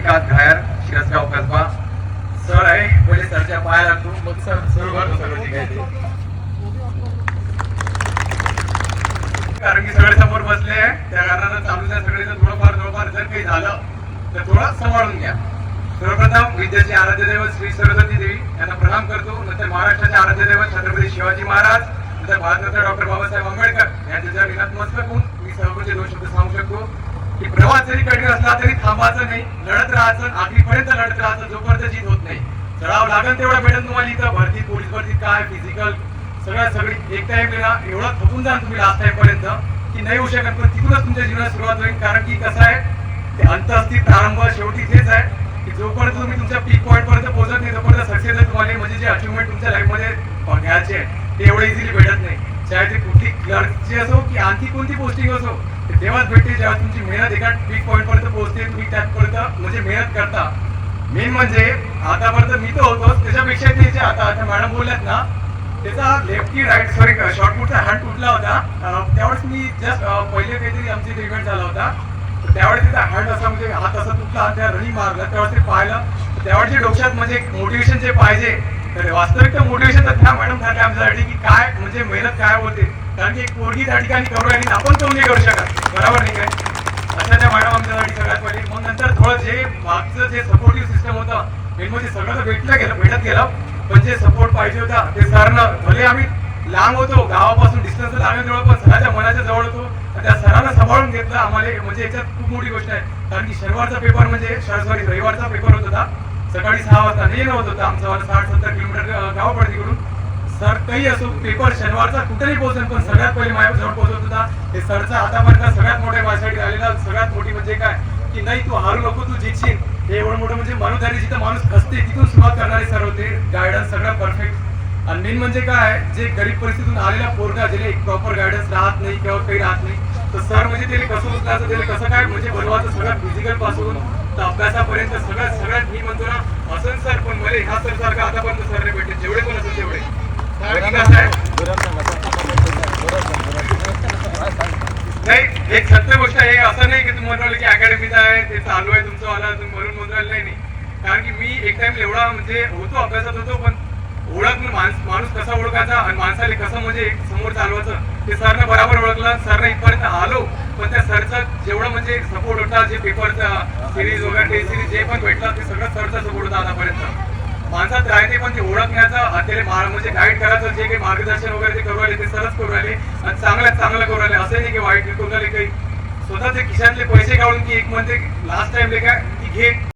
Ravikant घायर, Shirasgaon Kasba. Sir आहे, पहिले सरच्या पाया लागतो, मग सर सुरू करतो सगळं जे काही ते. कारण की सगळे समोर बसले आहे, त्या कारणानं चालू द्या सगळे. थोडंफार जर काही झालं तर थोडं सांभाळून घ्या. सर्वप्रथम विद्याचे आराध्य दैवत श्री सरस्वती देवी यांना प्रणाम करतो. नंतर महाराष्ट्राचे आराध्य दैवत छत्रपती शिवाजी महाराज, नंतर भारतरत्न डॉक्टर बाबासाहेब आंबेडकर यांच्या विनात मस्तक होऊन मी सर्वप्रथम 2 शब्द सांगू शकतो की प्रवास जरी कठीण असला तरी थांबायचं नाही, लढत राहायचं, आखरीपर्यंत लढत राहायचं, जोपर्यंत जीत होत नाही. चढाव लागेल तेवढा भेटेल तुम्हाला इथं. भरती, पोलीस भरती काय, फिजिकल सगळी एक टाइम ना एवढं थकून जा तुम्ही लास्ट टाइम पर्यंत की नाही होऊ शकत. पण तिथूनच तुमच्या जीवनात सुरुवात होईल. कारण की कसं आहे, ते अंत असती प्रारंभ शेवटी तेच आहे की जोपर्यंत तुम्ही तुमच्या पीक पॉईंट पर्यंत पोहोचत नाही तोपर्यंत सक्सेस आहे तुम्हाला. म्हणजे जे अचिव्हमेंट तुमच्या लाईफ मध्ये घ्यायचे आहे ते एवढे इझिली भेटत नाही. चाहे ते कुठली क्लर्कची असो की आणखी कोणती पोस्टिंग असो, ते तेव्हाच भेटते जेव्हा तुमची मेहनत एका पीक पॉईंट पर्यंत पोहोचते, तुम्ही त्यापर्यंत म्हणजे मेहनत करता. मेन म्हणजे आतापर्यंत मी तर होतोच, त्याच्यापेक्षा ते जे आता मॅडम बोलल्यात ना, त्याचा लेफ्ट की राईट सॉरी शॉर्टपुटचा हँड तुटला होता. त्यावेळेस मी जस्ट पहिले काहीतरी आमचा इव्हेंट झाला होता, त्यावेळेस त्याचा हँड असा म्हणजे हात असा तुटला, त्या रनिंग मारला, त्यावेळेस ते पाहिलं. त्यावेळेस डोक्यात म्हणजे मोटिवेशन जे पाहिजे, तर वास्तविक मोटिवेशन तर त्या मॅडम ठरले आमच्यासाठी की काय म्हणजे मेहनत काय होते. कारण की एक पोरगी त्या ठिकाणी करू राहिली, आपण करून नाही करू शकत, बरोबर नाही काय. अशा त्या मॅडम आमच्यासाठी सगळ्यात पहिले. मग नंतर थोडं जे मागचं जे सपोर्टिव्ह सिस्टम होतं मेन म्हणजे सगळं तर भेटत गेलं, पण जे सपोर्ट पाहिजे होता ते सरनं, भले आम्ही लांब होतो गावापासून, डिस्टन्स लागेल जवळ, पण सराच्या मनाच्या जवळ होतो. त्या सरांना सांभाळून घेतलं आम्हाला. म्हणजे याच्यात खूप मोठी गोष्ट आहे. कारण की शनिवारचा पेपर म्हणजे सॉरी रविवारचा पेपर होत होता, सकाळी 6 वाजता येणं होत होतं आमचं. 60-70 किलोमीटर गाव पडते तिकडून. सर काही असो, पेपर शनिवारचा कुठेही पोहोचेल, पण सगळ्यात पहिले माझ्याजवळ पोहोचत होता. हे सरचा आतापर्यंत सगळ्यात मोठ्या माझ्यासाठी आलेला सगळ्यात मोठी म्हणजे काय की नाही तू हारू नको, तू जिंकशील. हे एवढं मोठं म्हणजे माणूसदारी, जिथं माणूस खसते तिथून सुरुवात करणारे सर होते. गायडन्स सगळं परफेक्ट. आणि मेन म्हणजे काय, जे गरीब परिस्थितीतून आलेला पोरगा ज्याला एक प्रॉपर गायडन्स राहत नाही किंवा काही राहत नाही, तर सर म्हणजे त्याला कसं उचलायचं, त्याला कसं काय म्हणजे बनवायचं, सगळं फिजिकल पासून तर अभ्यासापर्यंत सगळ्यात मी म्हणतो ना, असं सर पण मला ह्या सर सारखं आतापर्यंत सर नाही भेटले, जेवढे पण असेल तेवढे. नाही, एक सत्य गोष्ट आहे, असं नाही की तुम्ही म्हणलं की अकॅडमीचं आहे ते चालू आहे तुमचं वाला, तुम्ही म्हणून म्हणून नाही. कारण की मी एक टाइम एवढा म्हणजे होतो, अभ्यासात होतो, पण ओळख माणूस कसा ओळखायचा आणि माणसाला कसं म्हणजे समोर चालवायचं ते सरनं बरोबर ओळखलं. सरनं इथपर्यंत आलो, पण त्या सरचं जेवढं म्हणजे सपोर्ट होता, जे पेपरचा सिरीज वगैरे टेस्ट सिरीज जे पण भेटलं ते सगळं सरचा सपोर्ट होता आतापर्यंत. माणसात राहते, पण ते ओळखण्याचं त्याला म्हणजे गाईड करायचं, जे काही मार्गदर्शन वगैरे ते करू राहिले ते सरच करू राहिले आणि चांगलं करू राहिले. असं नाही की वाईट करू राहिले, काही स्वतःचे खिशातले पैसे काढून की एक म्हणते लास्ट टाइम काय की घे